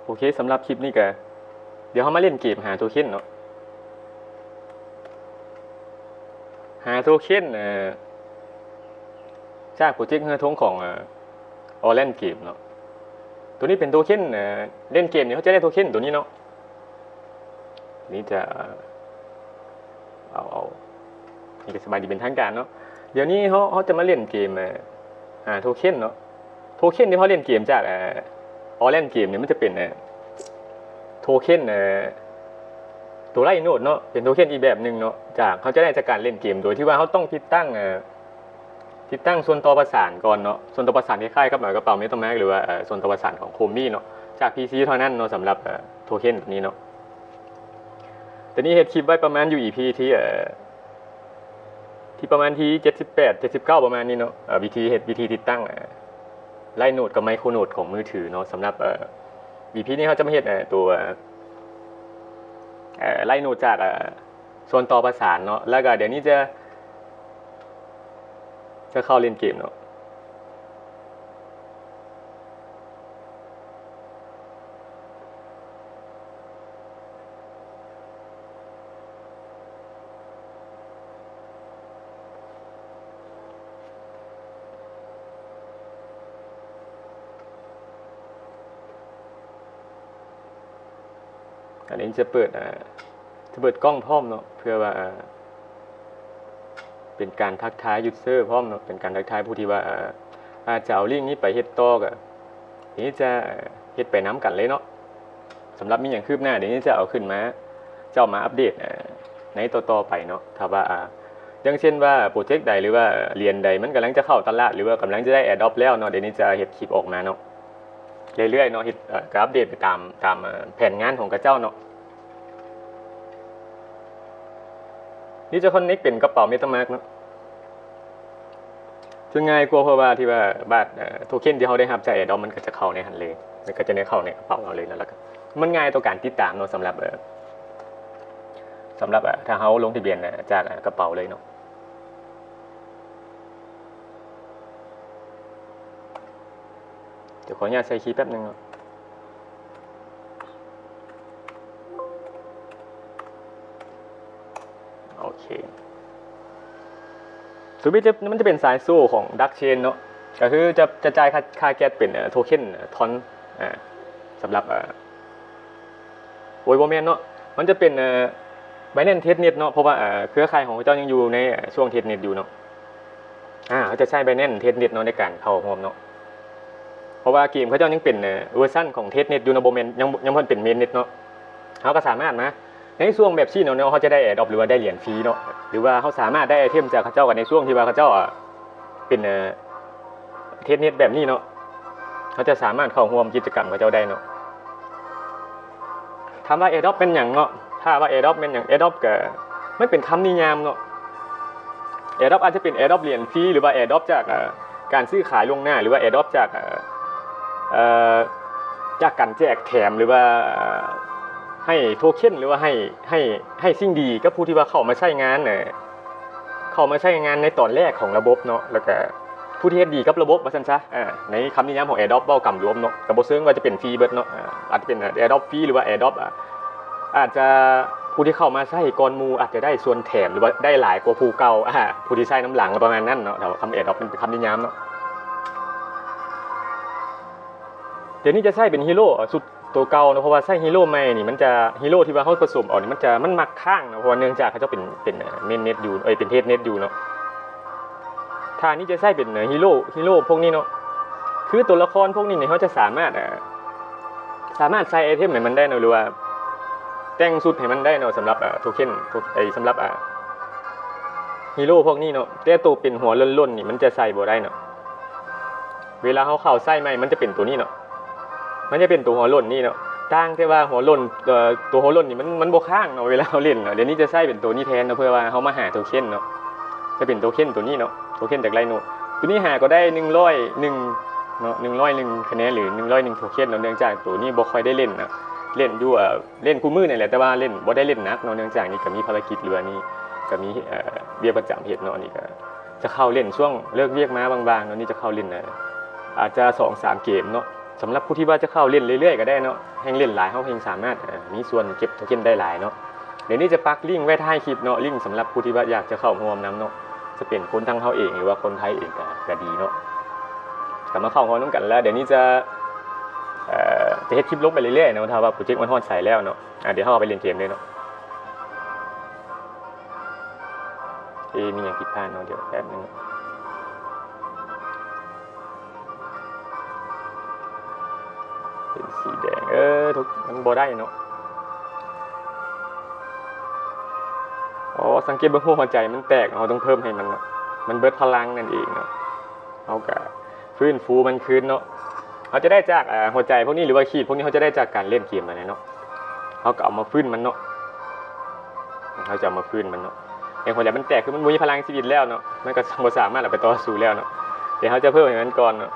โอเคสำหรับคลิปนี้ก็เดี๋ยวเขามาเล่นเกมหาโทเค็นเนาะหาโทเค็นจากโปรเจกต์เฮือทงของออแลนเกมเนาะตัวนี้เป็นโทเค็นเล่นเกมเนี่ยเขาจะได้โทเค็นตัวนี้เนาะนี่จะเอานี่ก็สบายดีเป็นทางการเนาะเดี๋ยวนี้เขาจะมาเล่นเกมหาโทเค็นเนาะโทเค็นที่เขาเล่นเกมจากออแลนเกมเนี่ยมันจะเป็นโทเค็นตัวไล่โนดเนาะเป็นโทเค็นอีกแบบหนึ่งเนาะจากเขาจะได้จากการเล่นเกมโดยที่ว่าเขาต้องติดตั้งส่วนต่อประสานก่อนเนาะส่วนต่อประสานคล้ายๆกับกระเป๋าเมตาแม็กหรือว่าส่วนต่อประสานของโคมี่เนาะจาก PC เท่านั้นเนาะสำหรับโทเค็นแบบนี้เนาะแต่นี่เฮ็ดคลิปไว้ประมาณอยู่ EP ที่ประมาณที่78 79ประมาณนี้เนาะวิธีติดตั้งไล่โนดกับไมโครโนดของมือถือเนาะสำหรับEP นี้เขาจะมาเฮ็ดตัวไล่โนดจากส่วนต่อประสานเนาะแล้วก็เดี๋ยวนี้จะเข้าเล่นเกมเนาะอันนี้จะเปิดกล้องพร้อมเนาะเพื่อว่าเป็นการทักทายยูเซอร์พร้อมเนาะเป็นการทักทายผู้ที่ว่าอาจจะเอาลิงก์นี้ไปเฮ็ดต่อก็นี้จะเฮ็ดไปน้ำกันเลยเนาะสำหรับมีอย่างคืบหน้าเดี๋ยวนี้จะเอาขึ้นมาจะเอามาอัปเดตในต่อไปเนาะถ้าว่าอย่างเช่นว่าโปรเจกต์ใดหรือว่าเรียนใดมันกำลังจะเข้าตลาดหรือว่ากำลังจะได้แอดดอปแล้วเนาะเดี๋ยวนี้จะเฮ็ดคลิปออกมาเนาะเรื่อยๆเนาะเฮ็ดก็อัปเดตไปตามแผนงานของกระเจ้าเนาะนี่จะคอนเนคเป็นกระเป๋าเมตาแม็กเนาะซึ่งง่ายกว่าเพราะว่าที่ว่าบัตรโทเค็นที่เขาได้รับจากแอร์ดรอปมันก็จะเข้าในหันเลยมันก็จะได้เข้าในกระเป๋าเราเลยแล้วก็มันง่ายต่อการติดตามเนาะสำหรับถ้าเขาลงทะเบียนจากกระเป๋าเลยเนาะเดี๋ยวขออนุญาตใส่คีย์แป๊บนึงเนาะโอเคตัวนี้มันจะเป็นสายโซ่ของดักเชนเนาะก็คือจะจ่ายค่าแก๊สเป็นโทเค็นทอนสำหรับโวลเมนเนาะมันจะเป็นไบแนนเทสเน็ตเนาะเพราะว่าเครือข่ายของเจ้ายังอยู่ในช่วงเทสเน็ตอยู่เนาะเขาจะใช้ไบแนนเทสเน็ตเนาะในการเข้าพร้อมเนาะเพราะว่าเกมเขาเจ้ายังเป็นเวอร์ชันของเทสเน็ตอยู่นะโบแมนยังเพิ่นเป็นเมนเน็ตเนาะเขาก็สามารถนะในช่วงแบบซี่เนาะเขาจะได้แอร์ดรอปหรือว่าได้เหรียญฟรีเนาะหรือว่าเขาสามารถได้ไอเทมจากเขาเจ้ากันในช่วงที่ว่าเขาเจ้าเป็นเทสเน็ตแบบนี้เนาะเขาจะสามารถเข้าร่วมกิจกรรมเขาเจ้าได้เนาะถามว่าแอร์ดรอปเป็นอย่างเนาะถ้าว่าแอร์ดรอปเป็นอย่างแอร์ดรอปก็ไม่เป็นคำนิยามเนาะแอร์ดรอปอาจจะเป็นแอร์ดรอปเหรียญฟรีหรือว่าแอร์ดรอปจากการซื้อขายล่วงหน้าหรือว่าแอร์ดรอปจากการแจกแถมหรือว่าให้โทเค็นหรือว่าให้สิ่งดีกับผู้ที่ว่าเข้ามาใช้งานในตอนแรกของระบบเนาะแล้วก็ผู้ที่เฮ็ดดีกับระบบว่าซั่นซะในคำนิยามของ AirDrop เว้ากำรวมเนาะก็บ่เชิงว่าจะเป็นฟรีเบิดเนาะอาจจะเป็น AirDrop ฟรีหรือว่า AirDrop อาจจะผู้ที่เข้ามาใช้ก่อนหมู่อาจจะได้ส่วนแถมหรือว่าได้หลายกว่าผู้เก่าผู้ที่ใช้น้ำหลังประมาณนั้นเนาะแต่ว่าคำ AirDrop เป็นคำนิยามเนาะเดี๋ยวนี้จะใช้เป็นฮีโร่สุดตัวเก่าเนาะเพราะว่าใช้ฮีโร่ใหม่นี่มันจะฮีโร่ที่ว่าเขาผสมออกนี่มันมักข้างเนาะเพราะว่าเนื่องจากเขาจะเป็นเมนเน็ตอยู่เป็นเทสเน็ตอยู่เนาะถ้านี่จะใช้เป็นฮีโร่พวกนี้เนาะคือตัวละครพวกนี้เนี่ยเขาจะสามารถใส่ไอเทมให้มันได้เนาะหรือว่าแต่งสุดให้มันได้เนาะสำหรับโทเค็นสำหรับฮีโร่พวกนี้เนาะแต่ตัวเป็นหัวล้นๆนี่มันจะใส่บ่ได้เนาะเวลาเขาเข้าใส่ใหม่มันจะเป็นตัวนี้เนาะมันจะเป็นตัวหัวล้นนี่เนาะต่างแต่ว่าหัวล้นตัวหัวล้นนี่มันบ่ข้างเนาะเวลาเราเล่นเนาะเดี๋ยวนี้จะใช้เป็นตัวนี้แทนเนาะเพื่อว่าเขามาหาโทเค็นเนาะจะเป็นโทเค็นตัวนี้เนาะโทเค็นจากไลโนตัวนี้หาก็ได้101เนาะ101คะแนนหรือ101โทเค็นเนาะเนื่องจากตัวนี้บ่ค่อยได้เล่นนะเล่นอยู่เล่นคู่มือนี่แหละแต่ว่าเล่นบ่ได้เล่นนักเนาะเนื่องจากนี่ก็มีภารกิจหรือว่านี่ก็มีเวียกประจำเฮ็ดเนาะนี่ก็จะเข้าเล่นช่วงเลิกเวียกมาบางๆเนาะนี่จะเข้าเล่นอาจจะ 2-3 เกมเนาะ สำหรับผู้ที่ว่าจะเข้าเล่นเรื่อยๆก็ได้เนาะแห่งเล่นหลายเขาเพียงสามารถมีส่วนเก็บโทเค็นได้หลายเนาะเดี๋ยวนี้จะปักลิงก์ไว้ท้ายคลิปเนาะลิงก์สำหรับผู้ที่ว่าอยากจะเข้าร่วมนำเนาะจะเป็นคนทั้งเขาเองหรือว่าคนไทยเองก็ดีเนาะกลับมาเข้าห้องน้ำกันแล้วเดี๋ยวนี้จะเฮ็ดคลิปลงไปเรื่อยๆเนาะถ้าว่าโปรเจกต์มันฮอดใส่แล้วเนาะเดี๋ยวเขาเอาไปเล่นเกมเลยเนาะมีอย่างผิดพลาดเนาะเดี๋ยวแป๊บนึงเป็นสีแดงทุกมันบ่ได้เนาะสังเกตเบิ่งหัวใจมันแตกเราต้องเพิ่มให้มันเนาะมันเบิดพลังนั่นเองเนาะเอากะฟื้นฟูมันคืนเนาะเขาจะได้จากหัวใจพวกนี้หรือว่าขีดพวกนี้เขาจะได้จากการเล่นเกมอะไรเนาะเขาก็เอามาฟื้นมันเนาะเขาจะเอามาฟื้นมันเนาะไอ้หัวใจมันแตกคือมันมีพลังชีวิตแล้วเนาะมันก็บ่สามารถเอาไปต่อสู้แล้วเนาะเดี๋ยวเขาจะเพิ่มให้มันก่อนเนาะ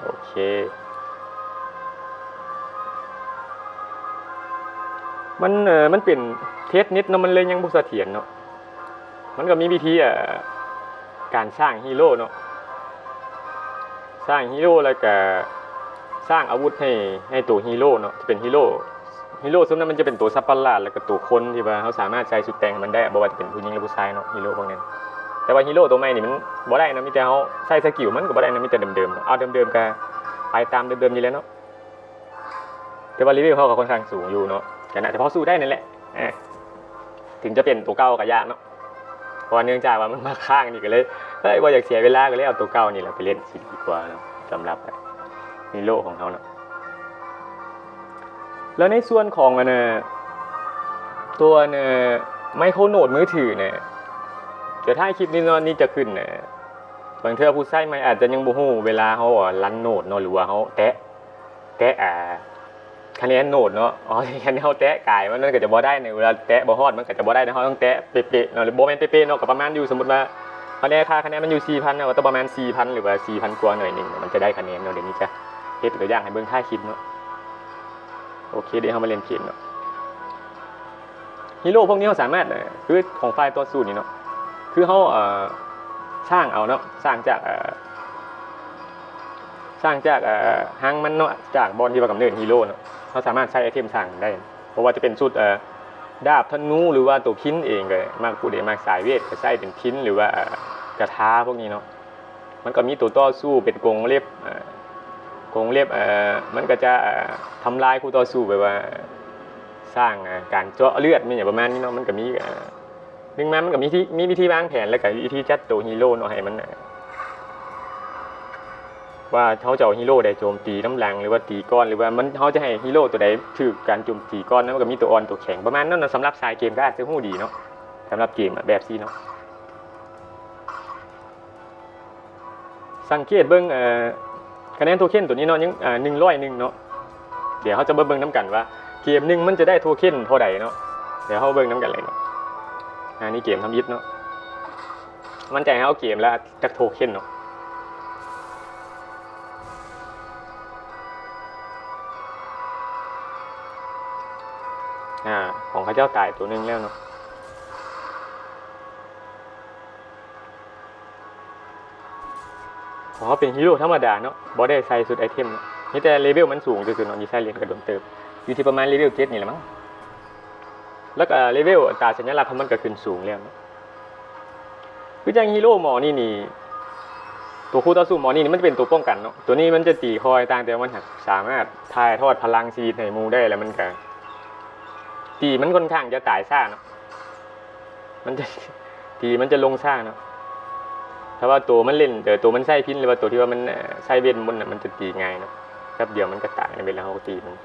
โอเคมันเป็นเทสนิดเนาะมันเลยยังบ่เสถียรเนาะมันก็มีวิธีการสร้างฮีโร่เนาะสร้างฮีโร่แล้วก็สร้างอาวุธให้ตัวฮีโร่เนาะจะเป็นฮีโร่ส่วนนั้นมันจะเป็นตัวซับประหลาดแล้วก็ตัวคนที่ว่าเขาสามารถใช้สุดแต่งมันได้บ่ว่าจะเป็นผู้หญิงหรือผู้ชายเนาะฮีโร่พวกนั้นแต่ว่าฮีโร่ตัวใหม่นี่มันบ่ได้นะมีแต่เขาใช้สกิลมันก็บ่ได้นะมีแต่เดิมๆเอาเดิมๆก็ไปตามเดิมๆนี่แหละเนาะแต่ว่ารีวิวเขาก็ค่อนข้างสูงอยู่เนาะก็น่าจะพอสู้ได้นั่นแหละถึงจะเป็นตัวเก่าก็ยากเนาะเพราะเนื่องจากว่ามันมาข้างนี่ก็เลยว่าอยากเสียเวลาก็เลยเอาตัวเก่านี่แหละไปเล่นสิดีกว่าเนาะสำหรับฮีโร่ของเขาเนาะแล้วในส่วนของตัวไมโครโน้ตมือถือเนี่ยเดี๋ยวถ้าคลิปนี้นี่จะขึ้นบางเทื่อผู้ใช้ไม่อาจจะยังบ่ฮู้เวลาเขารันโน้ตเนาะหรือว่าเขาแตะคะแนนโน้ตเนาะคะแนนเขาแตะกายมันก็จะบ่ได้ในเวลาแตะบ่ฮอดมันก็จะบ่ได้นะเขาต้องแตะเป๊ะๆเนาะหรือบ่แม่นเป๊ะๆเนาะก็ประมาณอยู่สมมุติว่าคะแนนมันอยู่ 4,000 เนาะก็ต้องประมาณ 4,000 หรือว่า 4,000 กว่าหน่อยนึงมันจะได้คะแนนเนาะเดี๋ยวนี้จะเฮ็ดตัวอย่างให้เบิ่งท้ายคลิปเนาะโอเคเดี๋ยวเฮามาเล่นเกมเนาะฮีโร่พวกนี้เขาสามารถคือของไฟล์ตัวสูตรนี่เนาะคือเขาสร้างเอาเนาะสร้างจากหางมันเนาะจากบอลที่ว่ากำเนิดฮีโร่เนาะเขาสามารถใช้ไอเทมสร้างได้เพราะว่าจะเป็นชุดดาบธนูหรือว่าตัวพินเองก็มากผู้ใดมากสายเวทก็ใช้เป็นพินหรือว่ากระทาพวกนี้เนาะมันก็มีตัวต่อสู้เป็นกรงเล็บมันก็จะทำลายคู่ต่อสู้แบบว่าสร้างการเจาะเลือดมันอย่างประมาณนี้เนาะมันก็มีนึงมันก็มีวิธีวางแผนแล้วก็วิธีจัดตัวฮีโร่เนาะให้มันว่าเขาจะเอาฮีโร่ใดโจมตีน้ำแรงหรือว่าตีก้อนหรือว่ามันเขาจะให้ฮีโร่ตัวใดถือการโจมตีก้อนนั้นมันก็มีตัวอ่อนตัวแข็งประมาณนั้นนะสำหรับสายเกมก็อาจจะหู้ดีเนาะสำหรับเกมแบบซีเนาะสังเกตเบิ้งคะแนนโทเค็นตัวนี้เนาะยัง101เนาะเดี๋ยวเขาจะเบิ้งน้ำกันว่าเกมนึงมันจะได้โทเค็นเท่าใดเนาะเดี๋ยวเขาเบิ้งน้ำกันเลยเนาะนี่เกมทำยิดเนาะมันใจให้เอาเกมแล้วจากโทเค็นเนาะของข้าเจ้าตายตัวนึงแล้วเนาะเขาเป็นฮีโร่ธรรมดาเนาะบ่ได้ใส่สุดไอเทมเนาะนี่แต่เลเวลมันสูงจนๆเนาะยี่ใส่เหรียญกระโดดเติมอยู่ที่ประมาณเลเวล7นี่แหละมั้งแล้วก็เลเวลตาสัญลักษณ์มันก็ขึ้นสูงแล้วคือจังฮีโร่หมอนี่ตัวคู่ต่อสู้หมอนี่มันจะเป็นตัวป้องกันเนาะตัวนี้มันจะตีคอยต่างแต่มันสามารถถ่ายทอดพลังชีวิตให้มูได้แล้วมันก็ตีมันค่อนข้างจะตายซ่าเนาะมันจะลงซ่าเนาะถ้าว่าตัวมันเล่นตัวมันใส่พินหรือว่าตัวที่ว่ามันใส่เวทมนต์มันจะตีง่ายเนาะแป๊บเดียวมันก็ตายในเวลาเขาตีมัน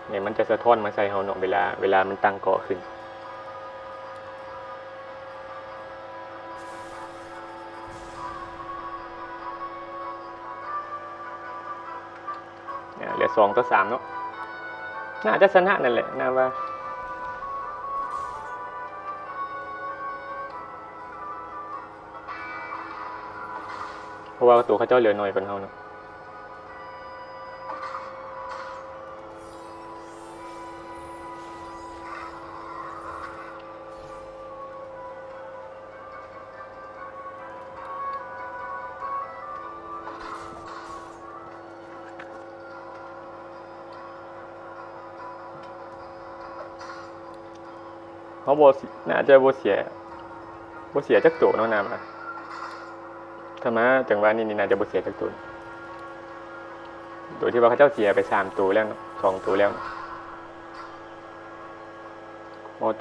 เนี่ยมันจะสะท้อนมาใส่เฮาเนาะเวลามันตั้งเกาะขึ้นเหลือ2 ต่อ 3เนาะน่าจะชนะนั่นแหละน่าว่าเพราะว่าตัวเขาเจ้าเหลือน้อยกว่าเฮาเนาะ เขาน่าจะบ่เสียจักตัวเนาะน้ำถ้ามาจังหวะนี้น่าจะบ่เสียจักตัวโดยที่ว่าเขาเจ้าเสียไป3ตัวแล้วเนาะ2ตัวแล้ว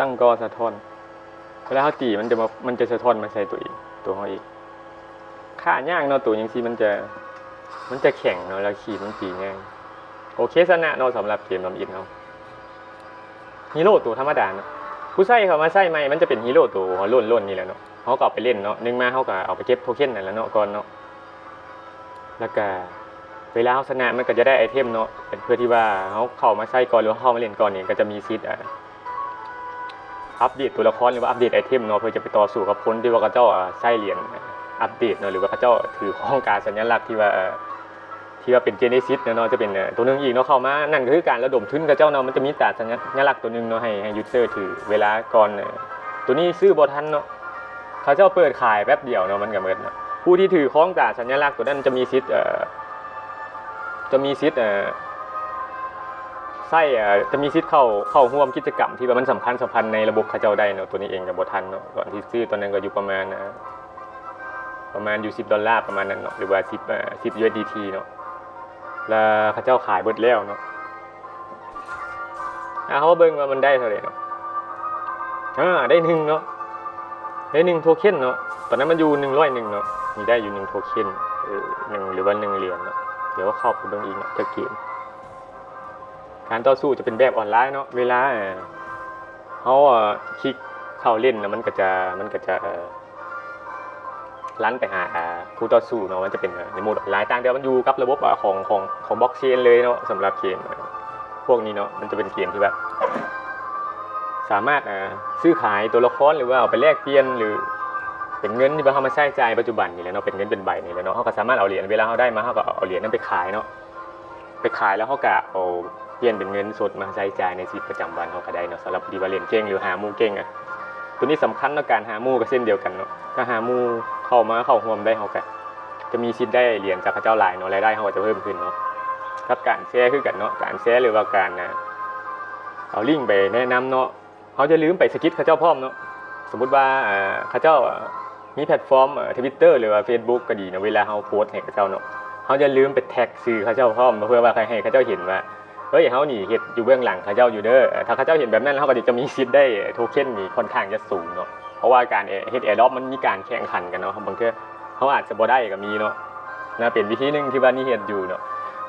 ตั้งก็สะท้อนเวลาเขาตีมันจะสะท้อนมาใส่ตัวเองตัวเขาเองค่าย่างเนาะตัวยังซี่มันจะแข็งเนาะแล้วขี่มันตีง่ายโอเคชนะเนาะสำหรับเกมลำอินเนาะฮีโร่ตัวธรรมดาเนาะผู้ใช้เขามาใช้ใหม่มันจะเป็นฮีโร่ตัวล้นนี่แหละเนาะเขาก็เอาไปเล่นเนาะนึงมาเขาก็เอาไปเก็บโทเค็นนั่นแหละเนาะก่อนเนาะแล้วก็เวลาเขาชนะมันก็จะได้ไอเทมเนาะเพื่อที่ว่าเขาเข้ามาใช้ก่อนหรือเข้ามาเล่นก่อนนี่ก็จะมีซิทอัปเดตตัวละครหรือว่าอัปเดตไอเทมเนาะเพื่อจะไปต่อสู้กับคนที่ว่าเขาเจ้าใช้เหรียญอัปเดตเนาะหรือว่าเขาเจ้าถือของการสัญลักษณ์ที่ว่าเป็นเจเนซิสเนาะจะเป็นตัวนึงอีกเนาะเข้ามานั่นก็คือการระดมทุนกับเจ้าเนาะมันจะมีตราสัญลักษณ์ตัวนึงเนาะให้ยูเซอร์ถือเวลาก่อนตัวนี้ซื้อบ่ทันเนาะเขาเจ้าเปิดขายแป๊บเดียวเนาะมันก็หมดเนาะผู้ที่ถือของตราสัญลักษณ์ตัวนั้นจะมีสิทธิ์จะมีสิทธิ์เข้าร่วมกิจกรรมที่ว่ามันสำคัญในระบบเขาเจ้าได้เนาะตัวนี้เองก็บ่ทันเนาะก่อนที่ซื้อตัวนั้นก็อยู่ประมาณอยู่$10ประมาณนั้นเนาะหรือว่า10 USDT เนาะแล้วเขาเจ้าขายเบิดแล้วเนาะเขาเบิ่งว่ามันได้เท่าไหร่เนาะได้1เนาะได้1โทเค็นเนาะตอนนั้นมันอยู่101เนาะมีได้อยู่1โทเค็น1หรือว่า1เหรียญเนาะเดี๋ยวเข้าไปเบิ่งอีกเนาะจะเกมการต่อสู้จะเป็นแบบออนไลน์เนาะเวลาเขาคลิกเข้าเล่นแล้วมันก็จะลันไปหาผู้ต่อสู้เนาะมันจะเป็นในโหมดออนไลน์ต่างแต่มันอยู่กับระบบของบล็อกเชนเลยเนาะสำหรับเกมพวกนี้เนาะมันจะเป็นเกมที่แบบสามารถซื้อขายตัวละครหรือว่าเอาไปแลกเปลี่ยนหรือเป็นเงินที่เขามาใช้จ่ายปัจจุบันนี่แหละเนาะเป็นเงินเป็นใบนี่แหละเนาะเขาก็สามารถเอาเหรียญเวลาเขาได้มาเขาก็เอาเหรียญนั้นไปขายเนาะไปขายแล้วเขาก็เอาเปลี่ยนเป็นเงินสดมาใช้จ่ายในชีวิตประจำวันเขาก็ได้เนาะสำหรับดีว่าเล่นเก่งหรือหาหมู่เก่งตัวนี้สำคัญในการหาหมู่ก็เช่นเดียวกันเนาะถ้าหาหมู่เข้าร่วมได้เขาก็จะมีสิทธิ์ได้เหรียญจากพระเจ้าหลายเนาะรายได้เขาก็จะเพิ่มขึ้นเนาะกับการแชร์คือกันเนาะการแชร์หรือว่าการเอาลิงก์ไปแนะนำเนาะเขาจะลืมไปสกิปพระเจ้าพร้อมเนาะสมมุติว่าพระเจ้ามีแพลตฟอร์มTwitter หรือว่า Facebook ก็ดีนะเวลาเขาโพสต์ให้พระเจ้าเนาะเขาจะลืมไปแท็กชื่อพระเจ้าพร้อมเพื่อว่าใครให้พระเจ้าเห็นว่าเฮ้ยเขานี่เฮ็ดอยู่เบื้องหลังพระเจ้าอยู่เด้อถ้าพระเจ้าเห็นแบบนั้นเขาก็จะมีสิทธิ์ได้โทเค็นนี่ค่อนข้างจะสูงเนาะเพราะว่าการเฮ็ดแอร์ดรอปมันมีการแข่งขันกันเนาะบางทีเขาอาจจะบ่ได้ก็มีเนาะนะเป็นวิธีนึงที่ว่านี่เฮ็ดอยู่เนาะ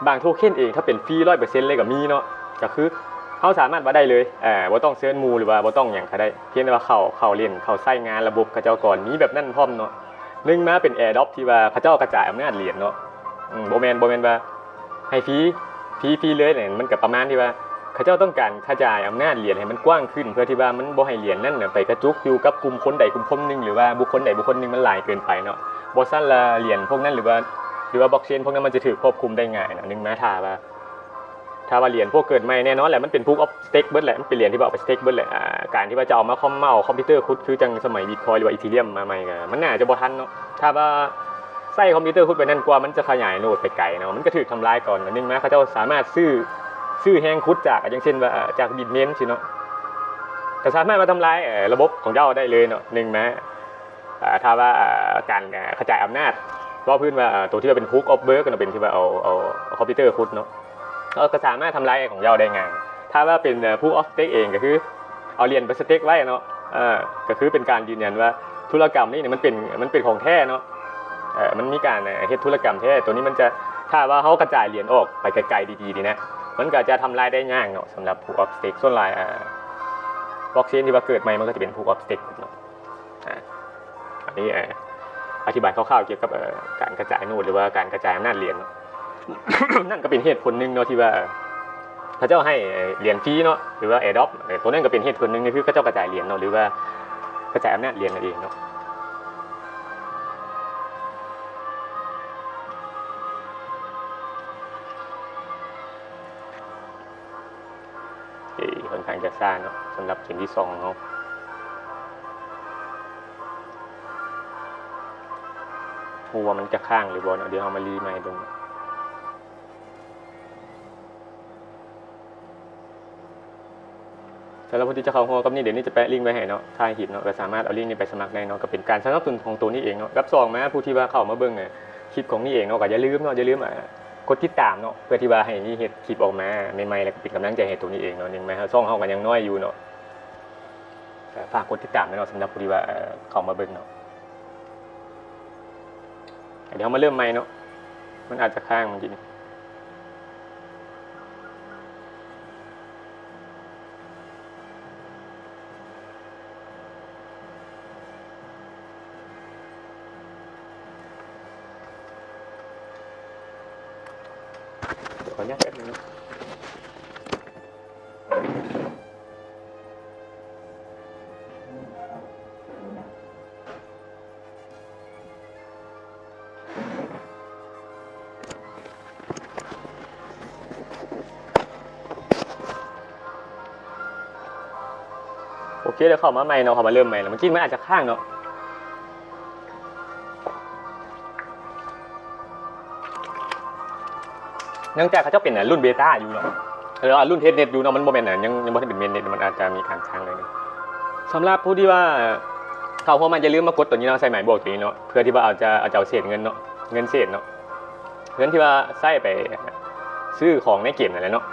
บางโทเค็นเองถ้าเป็นฟรี 100% เลยก็มีเนาะก็คือเขาสามารถมาได้เลยบ่ต้องเซิร์ชมูหรือว่าบ่ต้องหยังก็ได้เพียงแต่ว่าเข้าเล่นเข้าใช้งานระบบพระเจ้าก่อนมีแบบนั้นพร้อมเนาะนึงมาเป็นแอร์ดรอปที่ว่าพระเจ้ากระจายอำนาจเหรียญเนาะบ่แม่นว่าให้ฟรีเลยเนี่ยมันก็ประมาณที่ว่าเขาเจ้าต้องการกระจายอำนาจเหรียญให้มันกว้างขึ้นเพื่อที่ว่ามันบ่ให้เหรียญนั่นไปกระจุกอยู่กับกลุ่มคนใดกลุ่มคนนึงหรือว่าบุคคลใดบุคคลนึงมันหลายเกินไปเนาะบ่ซั่นละเหรียญพวกนั้นหรือว่าบล็อกเชนพวกนั้นมันจะถูกควบคุมได้ง่ายนะนึงมาถ้าว่าเหรียญพวกเกิดใหม่แน่นอนแหละมันเป็น proof of stake เบิดแหละมันเป็นเหรียญที่เอาไป stake เบิดแหละการที่ว่าจะเอามาคอมพิวเตอร์คุดคือจังสมัย Bitcoin หรือว่า Ethereum มาใหม่ก็มันน่าจะบ่ทันเนาะถ้าว่าใส่คอมพิวเตอร์คุดไปนั่นกว่ามันจะขยายโนดไปไกลเนาะมันก็ถูกทำลายก่อนนึงมาเขาเจ้าสามารถซื้อแฮงคุดจากอย่างเช่นว่าจาก Bitmain สิเนาะก็สามารถมาทำลายระบบของเจ้าได้เลยเนาะนึงมาถ้าว่าการกระจายอำนาจว่าพื้นว่าตัวที่ว่าเป็น proof of work ก็เป็นที่ว่าเอาคอมพิวเตอร์คุดเนาะก็สามารถทำลายของเจ้าได้ง่ายถ้าว่าเป็น proof of stake เองก็คือเอาเหรียญไปสเต็กไว้เนาะก็คือเป็นการยืนยันว่าธุรกรรมนี้เนี่ยมันเป็นของแท้เนาะมันมีการเฮ็ดธุรกรรมแท้ตัวนี้มันจะถ้าว่าเขากระจายเหรียญออกไปไกลๆดีๆดีนะมันก็จะทำลายได้ยากเนาะสำหรับ proof of stake ส่วนหลายบล็อกเชนที่ว่าเกิดใหม่มันก็จะเป็น proof of stake เนาะอันนี้อธิบายคร่าวๆเกี่ยวกับการกระจายโนดหรือว่าการกระจายอำนาจเหรียญ นั่นก็เป็นเหตุผลนึงเนาะที่ว่าพระเจ้าให้เหรียญฟรีเนาะหรือว่า airdrop ตัวนั้นก็เป็นเหตุผลนึงที่พระเจ้ากระจายเหรียญเนาะหรือว่ากระจายอำนาจเหรียญนั่นเองเนาะค่อนข้างจะซ่าเนาะสำหรับเกมที่2เนาะหัวมันจะข้างหรือบ่เนาะเดี๋ยวเอามารีใหม่เบิ่ง สำหรับผู้ที่จะเข้าร่วมกับนี่เดี๋ยวนี้จะแปะลิงก์ไว้ให้เนาะท้ายคลิปเนาะก็สามารถเอาลิงก์นี้ไปสมัครได้เนาะก็เป็นการสนับสนุนของตัวนี้เองเนาะรับซองมาผู้ที่ว่าเข้ามาเบิ่งคลิปของนี่เองเนาะก็อย่าลืมกดติดตามเนาะเพื่อที่ว่าให้นี่เฮ็ดคลิปออกมาใหม่ๆแล้วก็เป็นกำลังใจให้ตัวนี้เองเนาะยังไงฮะช่องเฮาก็ยังน้อยอยู่เนาะฝากกดติดตามเนาะสำหรับผู้ที่ว่าเข้ามาเบิ่งเนาะเดี๋ยวมาเริ่มใหม่เนาะมันอาจจะค้างเมื่อกี้ขออนุญาตแป๊บนึงนะโอเคเดี๋ยวเข้ามาใหม่เนาะเข้ามาเริ่มใหม่แล้วเมื่อกี้มันอาจจะค้างเนาะเนื่องจากเขาจะเป็นรุ่นเบต้าอยู่เนาะแล้วรุ่นเทสเน็ตอยู่เนาะมันโมเมนต์ยังไม่ได้เป็นเมนเน็ตมันอาจจะมีการค้างเลยสำหรับผู้ที่ว่าเขาพอมันจะลืมมากดตัวนี้เนาะใส่หมายบวกตัวนี้เนาะเพื่อที่ว่าเอาเศษเงินเนาะเงินเศษเนาะเงินที่ว่าใส่ไปซื้อของในเกมนั่นแหละเนาะ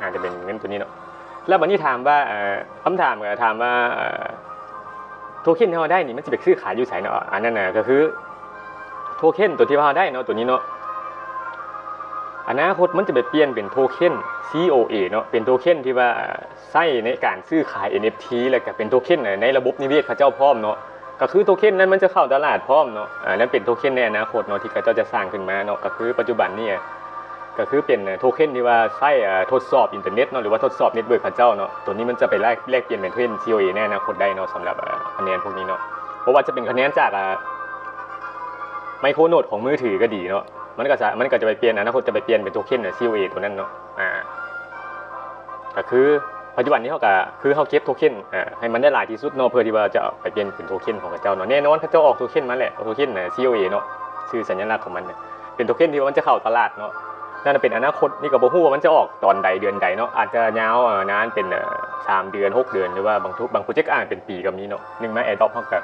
อาจจะเป็นเงินตัวนี้เนาะแล้ววันนี้ถามว่าคำถามก็ถามว่าโทเค็นที่เราได้นี่มันจะไปซื้อขายอยู่ไสเนาะอันนั้นน่ะก็คือโทเค็นตัวที่เราได้เนาะตัวนี้เนาะอนาคตมันจะไปเปลี่ยนเป็นโทเค็น COA เนาะเป็นโทเค็นที่ว่าใช้ในการซื้อขาย NFT แล้วก็เป็นโทเค็นในระบบนิเวศเขาเจ้าพร้อมเนาะก็คือโทเค็นนั้นมันจะเข้าตลาดพร้อมเนาะนั่นเป็นโทเค็นในอนาคตเนาะที่เขาเจ้าจะสร้างขึ้นมาเนาะก็คือปัจจุบันนี่ก็คือเป็นโทเค็นที่ว่าใช้ทดสอบอินเทอร์เน็ตเนาะหรือว่าทดสอบเน็ตเวิร์กเขาเจ้าเนาะตัวนี้มันจะไปแลกเปลี่ยนเป็นโทเค็น COA ในอนาคตได้เนาะสำหรับคะแนนพวกนี้เนาะเพราะว่าจะเป็นคะแนนจากไมโครโนดของมือถือก็ดีเนาะมันก็จะไปเปลี่ยนอนาคตจะไปเปลี่ยนเป็นโทเค็นCOA ตัวนั้นเนาะก็คือปัจจุบันนี้เขาก็คือเขาเก็บโทเค็นให้มันได้หลายที่สุดเนาะเพื่อที่ว่าจะไปเปลี่ยนเป็นโทเค็นของเขาเจ้าเนาะแน่นอนเขาจะออกโทเค็นมาแหละโทเค็นCOA เนาะชื่อสัญลักษณ์ของมันเนี่ยเป็นโทเค็นที่ว่ามันจะเข้าตลาดเนาะนั่นเป็นอนาคตนี่ก็บ่ฮู้ว่ามันจะออกตอนใดเดือนใดเนาะอาจจะยาวนานเป็น3 เดือน6 เดือนหรือว่าบางโปรเจกต์เป็นปีก็มีเนาะนึงมา Adopt เฮาก็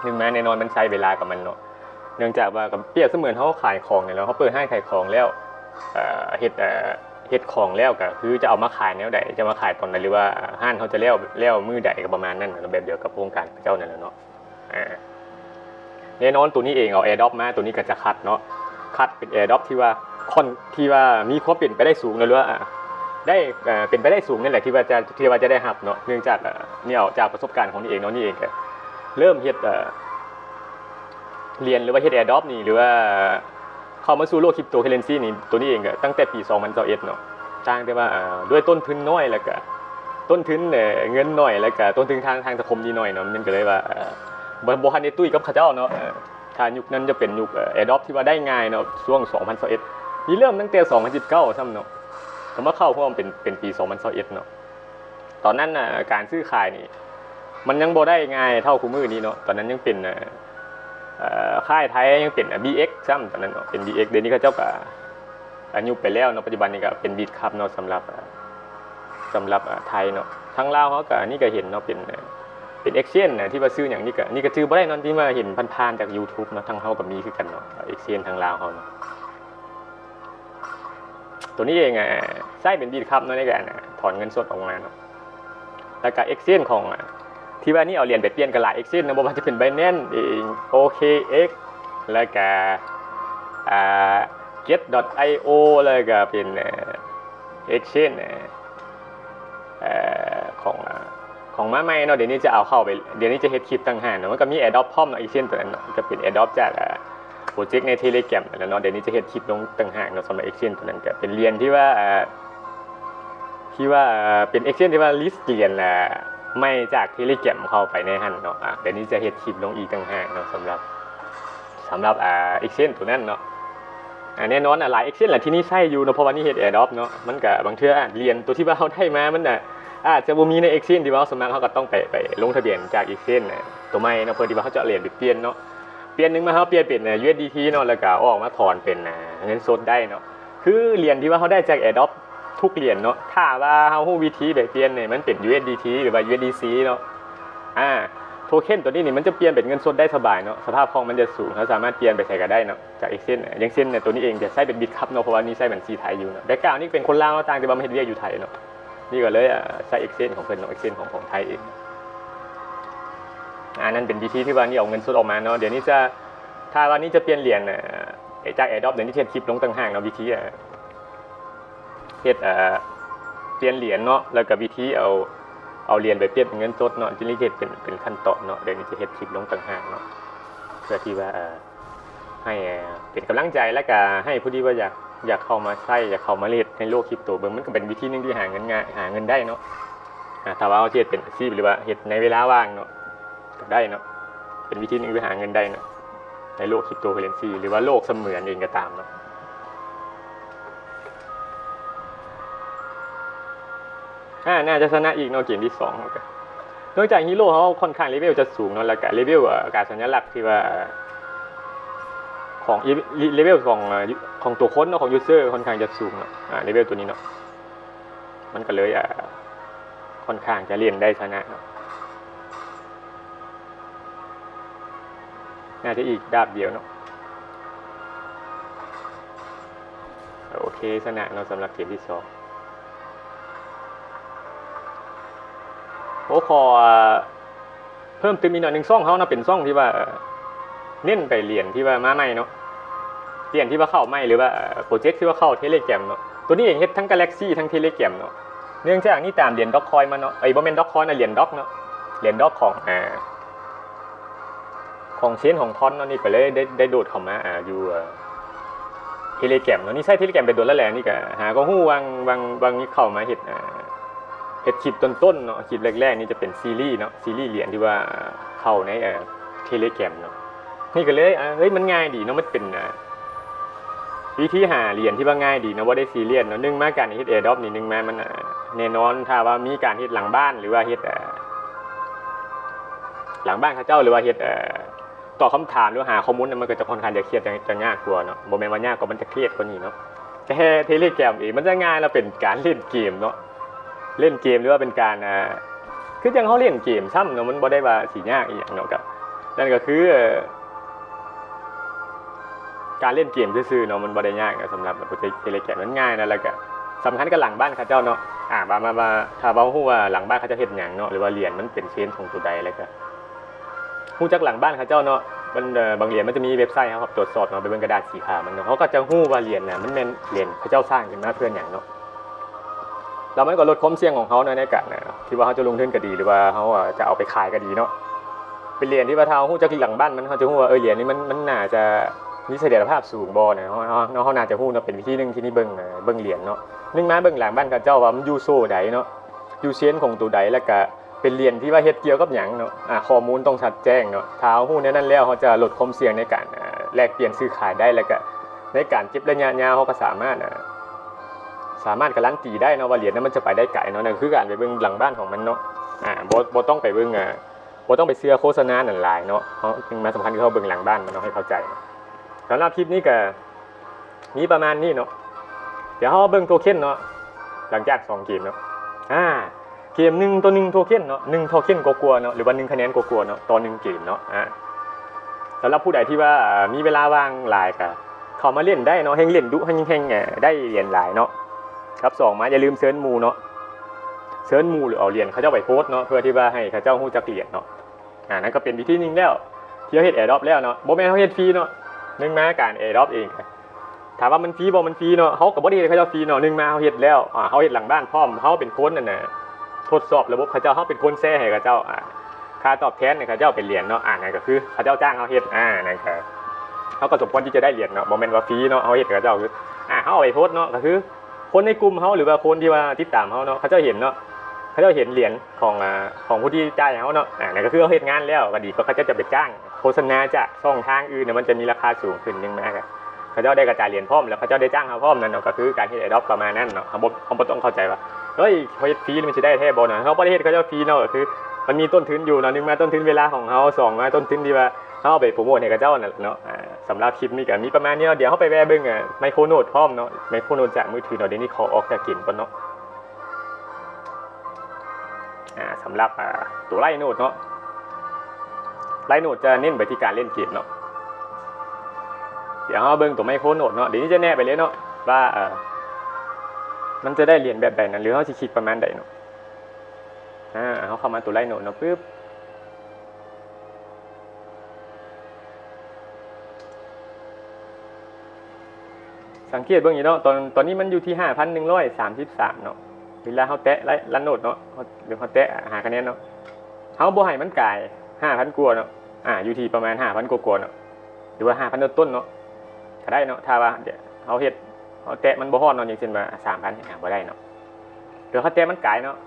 นึงมาแน่นอนมันใช้เวลากับมันเนาะเนื่องจากว่ากับเปรียบเสมือนเขาขายของเนี่ยแล้วเขาเปิดห้างขายของแล้วเฮ็ดของแล้วก็คือจะเอามาขายแนวใดจะมาขายตอนไหนหรือว่าห้างเขาจะแล้วมือใดก็ประมาณนั้นแบบเดียวกับโครงการเจ้านั่นแหละเนาะแน่นอนตัวนี้เองเอา Adopt มาตัวนี้ก็จะคัดเนาะคัดเป็น Adopt ที่ว่ามีความเป็นไปได้สูงหรือว่าได้เป็นไปได้สูงนั่นแหละที่ว่าจะได้รับเนาะเนื่องจากเนี่ยจากประสบการณ์ของนี่เองเนาะนี่เองก็เริ่มเฮ็ดเรียนหรือว่าเฮ็ด Adopt นี่หรือว่าเข้ามาสู่โลกคริปโตเคอเรนซีนี่ตัวนี้เองก็ตั้งแต่ปี2021เนาะจ้างแต่ว่าด้วยต้นทุนน้อยแล้วก็ต้นทุนเงินน้อยแล้วก็ต้นทุนทางสังคมนี่น้อยเนาะมันก็เลยว่าบ่ทันได้ตุ้ยกับเขาเจ้าเนาะถ้ายุคนั้นจะเป็นยุค Adopt ที่ว่าได้ง่ายเนาะช่วง2021นี่เริ่มตั้งแต่2019ซ้ำเนาะแต่ว่าเข้าเพราะมันเป็นปี2021เนาะตอนนั้นน่ะการซื้อขายนี่มันยังบ่ได้ง่ายเท่าคู่มือนี้เนาะตอนนั้นยังเป็นค่ายไทยยังเป็น BX ซ้ำตอนนั้นเนาะเป็น BX เดี๋ยวนี้เขาเจ้าก็ยุบไปแล้วเนาะปัจจุบันนี้ก็เป็น Beat Cup เนาะสำหรับไทยเนาะทางลาวเขาก็นี่ก็เห็นเนาะเป็น Exchange นะที่ว่าซื้ออย่างนี้ก็ชื่อบ่ได้เนาะที่มาเห็นผ่านๆจาก YouTube เนาะทางเฮาก็มีคือกันเนาะ Exchange ทางลาวเฮาเนาะตัวนี้เองใช้เป็น Beat Cup เนาะในการถอนเงินสดออกมาเนาะแล้วก็ Exchange ของที่ว่านี่เอาเหรียญไปเปลี่ยนกันหลาย Exchange นะบ่ว่าจะเป็น Binance เอง OKX แล้วก็get.io แล้วก็เป็น Exchange ของมาใหม่เนาะเดี๋ยวนี้จะเอาเข้าไปเดี๋ยวนี้จะเฮ็ดคลิปต่างหากเนาะมันก็มี Adopt พร้อมเนาะ Exchange ตัวนั้นเนาะจะเป็น Adopt จากโปรเจกต์ใน Telegram แล้วเนาะเดี๋ยวนี้จะเฮ็ดคลิปลงต่างหากเนาะสำหรับ Exchange ตัวนั้นก็เป็นเหรียญที่ว่าเป็น Exchange ที่ว่าลิสต์เหรียญไม่จาก Telegram เข้าไปในหั่นเนาะเดี๋ยวนี้จะเฮ็ดคลิปลงอีกต่างหากเนาะสำหรับExchange ตัวนั้นเนาะแน่นอนหลาย Exchange แหละที่นี่ใช้อยู่เนาะเพราะว่านี่เฮ็ด Adopt เนาะมันก็บางเทื่อเหรียญตัวที่ว่าเฮาได้มามันอาจจะบ่มีใน Exchange ที่ว่าสมัครเฮาก็ต้องไปลงทะเบียนจาก Exchange ตัวใหม่เนาะเพื่อที่ว่าเฮาจะเหรียญไปเปลี่ยนเนาะเปลี่ยนนึงมาเฮาเปลี่ยนเป็นUSDT เนาะแล้วก็ออกมาถอนเป็นเงินสดได้เนาะคือเหรียญที่ว่าเฮาได้จาก Adopt ทุกเหรียญเนาะถ้าว่าเฮาฮู้วิธีแบบเปลี่ยนเนี่ยมันเป็น USDT หรือว่า USDC เนาะโทเค็นตัวนี้นี่มันจะเปลี่ยนเป็นเงินสดได้สบายเนาะสภาพคล่องมันจะสูงเขาสามารถเปลี่ยนไปใส่ก็ได้เนาะจาก Exchange อย่างเช่นเนี่ยตัวนี้เองจะใช้เป็นบิตคัพเนาะเพราะว่านี่ใช้บัญชีไทยอยู่เนาะแบ็คกราวด์นี่เป็นคนลาวต่างแต่ว่ามันเฮ็ดเวียกอยู่ไทยเนาะนี่ก็เลยใช้ Exchange ของเพิ่นเนาะ Exchange ของไทยเองนั่นเป็นวิธีที่ว่านี่เอาเงินสดออกมาเนาะเดี๋ยวนี้จะถ้าวันนี้จะเปลี่ยนเหรียญจาก Airdrop เดี๋ยวนี้เทรดคลิปลงต่างหากเนาะวิธีเฮ็ดเปลี่ยนเหรียญเนาะแล้วก็วิธีเอาเหรียญไปเปลี่ยนเป็นเงินสดเนาะที่นี่เฮ็ดเป็นขั้นตอนเนาะเดี๋ยวนี้จะเฮ็ดคลิปลงต่างหากเนาะเพื่อที่ว่าให้เป็นกำลังใจและก็ให้ผู้ที่ว่าอยากเข้ามาใช้อยากเข้ามาเล่นในโลกคริปโตเบิ่งมันก็เป็นวิธีนึงที่หาเงินง่ายหาเงินได้เนาะถ้าว่าเอาเฮ็ดเป็นอาชีพหรือว่าเฮ็ดในเวลาว่างเนาะก็ได้เนาะเป็นวิธีนึงที่หาเงินได้เนาะในโลกคริปโตเคอเรนซีหรือว่าโลกเสมือนเองก็ตามเนาะน่าจะชนะอีกเนาะเกมที่2ครับนอกจากฮีโร่เขาค่อนข้างเลเวลจะสูงเนาะแล้วก็เลเวลการสัญลักษณ์ที่ว่าของเลเวลของตัวค้นเนาะของยูเซอร์ค่อนข้างจะสูงเนาะเลเวลตัวนี้เนาะมันก็เลยค่อนข้างจะเล่นได้ชนะเนาะน่าจะอีกดาบเดียวเนาะโอเคชนะเนาะสำหรับเกมที่2โอ้ขอเพิ่มเติมอีกหน่อยนึงซ่องเขานะเป็นซ่องที่ว่าเน้นไปเหรียญที่ว่ามาใหม่เนาะเหรียญที่ว่าเข้าใหม่หรือว่าโปรเจกต์ที่ว่าเข้าเทเลแกรมเนาะตัวนี้เองเฮ็ดทั้ง Galaxy ทั้งเทเลแกรมเนาะเนื่องจากนี่ตามเหรียญด็อกคอยมาเนาะบ่แม่นด็อกคอยนะเหรียญด็อกเนาะเหรียญด็อกของเชนของทอนเนาะนี่ก็เลยได้โดดเข้ามาอยู่เทเลแกรมเนาะนี่ใช้เทเลแกรมเป็นตัวละแหล่นี่ก็หาก็ฮู้วางนี้เข้ามาเฮ็ดคลิปต้นๆเนาะคลิปแรกๆนี่จะเป็นซีรีส์เนาะซีรีส์เหรียญที่ว่าเข้าในเทเลแกรมเนาะนี่ก็เลยเฮ้ยมันง่ายดีเนาะมันเป็นวิธีหาเหรียญที่ว่าง่ายดีเนาะว่าได้ซีเรียสเนาะนึงมาการเฮ็ด Airdrop นี่นึงมามันแน่นอนถ้าว่ามีการเฮ็ดหลังบ้านหรือว่าเฮ็ดหลังบ้านเขาเจ้าหรือว่าเฮ็ดตอบคำถามหรือหาข้อมูลมันก็จะค่อนข้างจะเครียดจะยากกว่าเนาะบ่แม่นว่ายากกว่ามันจะเครียดกว่านี้เนาะแต่เทเลแกรมเองมันจะง่ายแล้วเป็นการเล่นเกมเนาะเล่นเกมหรือว่าเป็นการคือจังเขาเล่นเกมซ้ำเนาะมันบ่ได้ว่าสิยากอีหยังเนาะครับนั่นก็คือการเล่นเกมซื่อๆเนาะมันบ่ได้ยากสำหรับโปรเจกต์เทเลแกรมมันง่ายนะแล้วก็สำคัญกับหลังบ้านเขาเจ้าเนาะมาถ้าเว้าฮู้ว่าหลังบ้านเขาจะเฮ็ดหยังเนาะหรือว่าเหรียญมันเป็นเชนของตัวใดแล้วก็ฮู้จักหลังบ้านเขาเจ้าเนาะมันบางเหรียญมันจะมีเว็บไซต์ครับตรวจสอบเนาะไปเบิ่งกระดาษสีขาวมันเนาะเขาก็จะฮู้ว่าเหรียญน่ะมันแม่นเหรียญเขาเจ้าสร้างขึ้นมาเพื่อหยังเนาะแล้วมันก็ลดความเสี่ยงของเขาในการที่ว่าเขาจะลงทุนก็ดีหรือว่าเขาจะเอาไปขายก็ดีเนาะเป็นเหรียญที่ว่าเท้าฮู้จักหลังบ้านมันเขาจะฮู้ว่าเหรียญนี้มันน่าจะมีเสถียรภาพสูงบ่เนี่ยเขาน่าจะฮู้เนาะเป็นวิธีนึงที่นี่เบิ่งเหรียญเนาะนึงมาเบิ่งหลังบ้านเขาเจ้าว่ามันอยู่โซ่ใดเนาะอยู่เชนของตัวใดแล้วก็เป็นเหรียญที่ว่าเฮ็ดเกี่ยวกับหยังเนาะข้อมูลต้องชัดแจ้งเนาะเท้าฮู้ในนั้นแล้วเขาจะลดความเสี่ยงในการแลกเปลี่ยนซื้อขายได้แล้วก็ในการเก็บระยะยาวเขาก็สามารถการันตีได้เนาะว่าเหรียญนั้นมันจะไปได้ไกลเนาะนั่นคือการไปเบิ่งหลังบ้านของมันเนาะบ่ต้องไปเบิ่งบ่ต้องไปเชื่อโฆษณานั่นหลายเนาะเฮาจึงมาสำคัญคือเฮาเบิ่งหลังบ้านมันเนาะให้เข้าใจสำหรับคลิปนี้ก็มีประมาณนี้เนาะเดี๋ยวเฮาเบิ่งโทเค็นเนาะหลังจาก2เกมเนาะเกม1ตัว1โทเค็นเนาะ1โทเค็นกลัวๆเนาะหรือว่า1คะแนนกลัวๆเนาะต่อ1เกมเนาะสำหรับผู้ใดที่ว่ามีเวลาว่างหลายก็เข้ามาเล่นได้เนาะแฮงเล่นดุแฮงได้เหรียญหลายเนาะครับ2มาอย่าลืมเซิร์ชหมู่เนาะเซิร์ชหมู่หรือเอาเหรียญเขาเจ้าไปโพสต์เนาะเพื่อที่ว่าให้เขาเจ้าฮู้จักเหรียญเนาะนั่นก็เป็นวิธีนึงแล้วที่เฮาเฮ็ด Airdrop แล้วเนาะบ่แม่นเฮาเฮ็ดฟรีเนาะนึงมาการ Airdrop เองถามว่ามันฟรีบ่มันฟรีเนาะเฮาก็บ่ได้เขาเจ้าฟรีเนาะนึงมาเฮาเฮ็ดแล้วเฮาเฮ็ดหลังบ้านพร้อมเฮาเป็นคนนั่นน่ะทดสอบระบบเขาเจ้าเฮาเป็นคนแชร์ให้เขาเจ้าค่าตอบแทนเนี่ยเขาเจ้าเป็นเหรียญเนาะนั่นก็คือเขาเจ้าจ้างเฮาเฮ็ดนั่นก็เฮาก็สมควรที่จะได้เหรียญเนาะบ่แม่นว่าฟรีเนาะเฮาเฮ็ดให้เขาเจ้าคือเฮาเอาไปโพสต์เนาะก็คือคนในกลุ่มเขาหรือว่าคนที่ว่าติดตามเขาเนาะเขาจะเห็นเนาะเขาจะเห็นเหรียญของผู้ที่จ่ายเขาเนาะนั่นก็คือเขาเฮ็ดงานแล้วก็ดีก็เขาจะไปจ้างโฆษณาจากช่องทางอื่นเนี่ยมันจะมีราคาสูงขึ้นนึงมากเขาจะได้กระจายเหรียญพร้อมแล้วเขาจะได้จ้างเขาพร้อมนั่นเนาะก็คือการเฮ็ด Airdrop ประมาณนั้นเนาะเขาบ่ต้องเข้าใจว่าเฮ้ยเขาเฮ็ดฟรีมันสิได้แท้บ่เนาะเขาบ่ได้เฮ็ดเขาจะฟรีเนาะก็คือมันมีต้นทุนอยู่เนาะนึงมาต้นทุนเวลาของเขา2มาต้นทุนที่ว่า เขาเอาไปโปรโมทให้กับเจ้านั่นแหละเนาะสำหรับคลิปนี้ก็มีประมาณนี้เนาะเดี๋ยวเขาไปแวะเบิ่งไมโครโน้ตพร้อมเนาะไมโครโน้ตจากมือถือเนาะเดี๋ยวนี้เขาออกจากเกมก่อนเนาะสำหรับตัวไล่โน้ตเนาะไล่โน้ตจะเน้นไปที่การเล่นเกมเนาะเดี๋ยวเราเบิ่งตัวไมโครโน้ตเนาะเดี๋ยวนี้จะแน่ไปเลยเนาะว่ามันจะได้เรียนแบบใดนั้นหรือเขาจะคิดประมาณใดเนาะเขาเข้ามาตัวไล่โน้ตเนาะปึ๊บสังเกตเบิ่งอยู่เนาะตอนนี้มันอยู่ที่ 5,133 เนาะเวลาเขาแตะลันโน้ตเนาะเดี๋ยวเขาแตะหาคะแนนเนาะเขาบ่ให้มันกาย 5,000 กว่าเนาะอยู่ที่ประมาณ 5,000 กว่าเนาะหรือว่า 5,000 ต้นเนาะก็ได้เนาะถ้าว่าเดี๋ยวเขาเฮ็ดเขาแตะมันบ่ฮอดเนาะอย่างเช่นว่า 3,000 บ่ได้เนาะเดี๋ยวเขาแตะมันกายเนาะ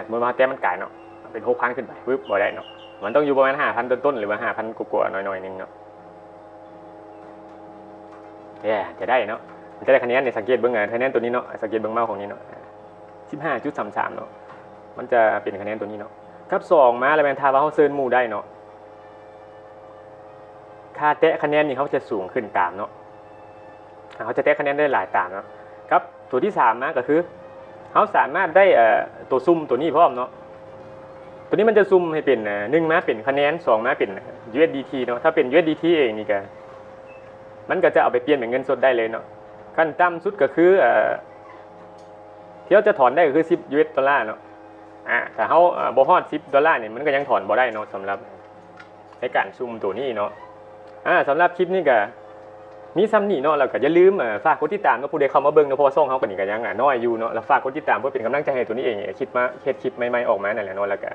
สมมุติว่าเขาแตะมันกายเนาะเป็น 6,000 ขึ้นไปปึ๊บบ่ได้เนาะมันต้องอยู่ประมาณ 5,000 ต้นๆหรือว่า 5,000 กว่าๆหน่อยๆนึงเนาะจะได้เนาะมันจะได้คะแนนเนี่ยสังเกตเบิ่งคะแนนตัวนี้เนาะสังเกตเบิ่งเมาส์ของนี้เนาะ 15.33 เนาะมันจะเป็นคะแนนตัวนี้เนาะครับ2มาแล้วแม่นถ้าว่าเขาเซิร์นหมู่ได้เนาะค่าแตะคะแนนนี่เขาจะสูงขึ้นตามเนาะเขาจะแตะคะแนนได้หลายตามเนาะครับตัวที่3นะก็คือเขาสามารถได้ตัวซุ่มตัวนี้พร้อมเนาะตัวนี้มันจะซุ่มให้เป็น1มาเป็นคะแนน2มาเป็น USDT เนาะถ้าเป็น USDT เองนี่ก็มันก็จะเอาไปเปลี่ยนเป็นเงินสดได้เลยเนาะขั้นต่ำสุดก็คือที่เราจะถอนได้ก็คือ$10เนาะถ้าเขาบ่ฮอด$10เนี่ยมันก็ยังถอนบ่ได้เนาะสำหรับในการซุ่มตัวนี้เนาะสำหรับคลิปนี้ก็มีซ้ำนี่เนาะแล้วก็อย่าลืมฝากกดติดตามเนาะผู้ใดเข้ามาเบิ่งเนาะเพราะว่าช่องเฮาก็นี่ก็ยังน้อยอยู่เนาะแล้วฝากกดติดตามเพื่อเป็นกำลังใจให้ตัวนี้เองคิดมาเฮ็ดคลิปใหม่ๆออกมานั่นแหละเนาะแล้วก็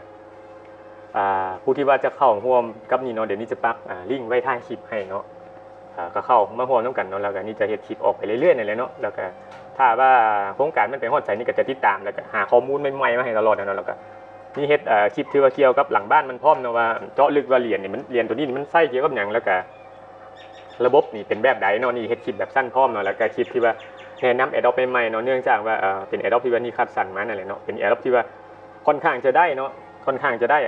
ผู้ที่ว่าจะเข้าร่วมกับนี่เนาะเดี๋ยวนี้จะปักลิงก์ไว้ท้ายคลิปให้เนาะก็เข้ามาร่วมกันเนาะแล้วก็นี่จะเฮ็ดคลิปออกไปเรื่อยๆนั่นแหละเนาะแล้วก็ถ้าว่าโครงการมันไปฮอดไสนี่ก็จะติดตามแล้วก็หาข้อมูลใหม่ๆมาให้ตลอดเนาะแล้วก็นี่เฮ็ดคลิปที่ว่าเกี่ยวกับหลังบ้านมันพร้อมเนาะว่าเจาะลึกว่าเหรียญนี่มันเหรียญตัวนี้มันใช้เกี่ยวกับหยังแล้วก็ระบบนี่เป็นแบบใดเนาะนี่เฮ็ดคลิปแบบสั้นพร้อมเนาะแล้วก็คลิปที่ว่าแนะนำ Adobe ใหม่ๆเนาะเนื่องจากว่าเป็น Adobe ที่ว่านี่คัดสรรมานั่นแหละเนาะเป็น Adobe ที่ว่าค่อนข้างจะได้เนาะค่อนข้างจะได้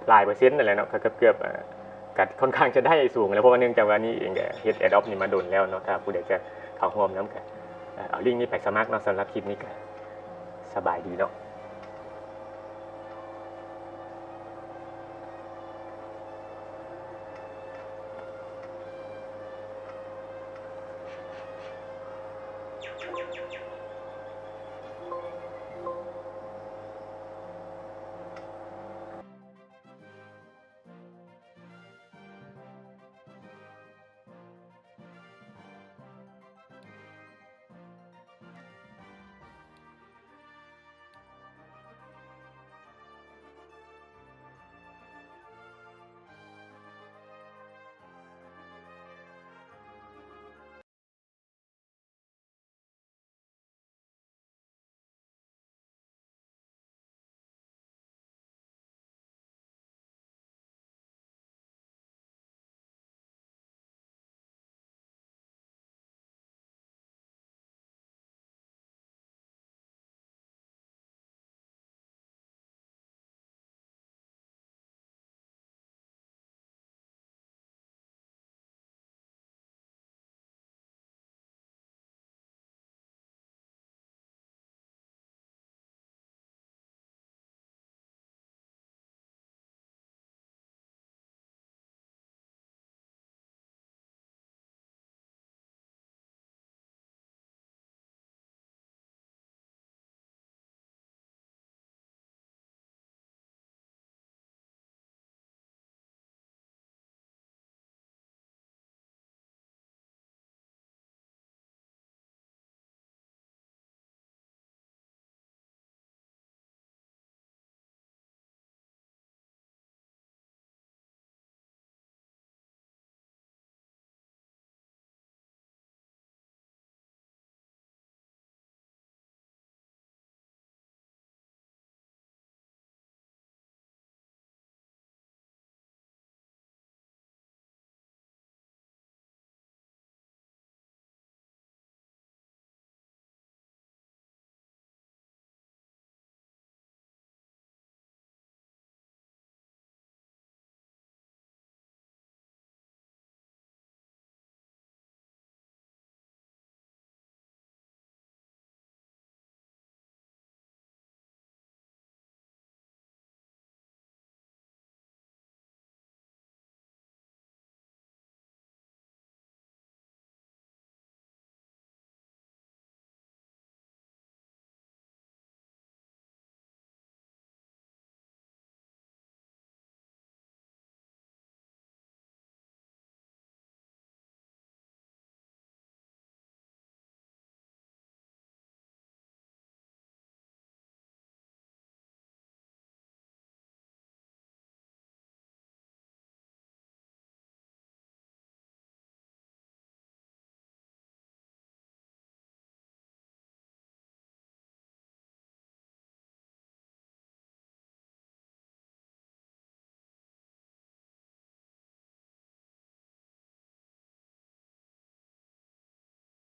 หลายเปอร์เซ็นต์นั่นแหละเนาะเกือบก็ค่อนข้างจะได้สูงแล้วเพราะว่าเนื่องจากว่านี่เองก็เฮ็ด Adobe นี่มาโดนแล้วเนาะถ้าผู้ใดจะเข้าร่วมนำก็เอาลิงก์นี้ไปสมัครเนาะสำหรับคลิปนี้ก็สบายดีเนาะ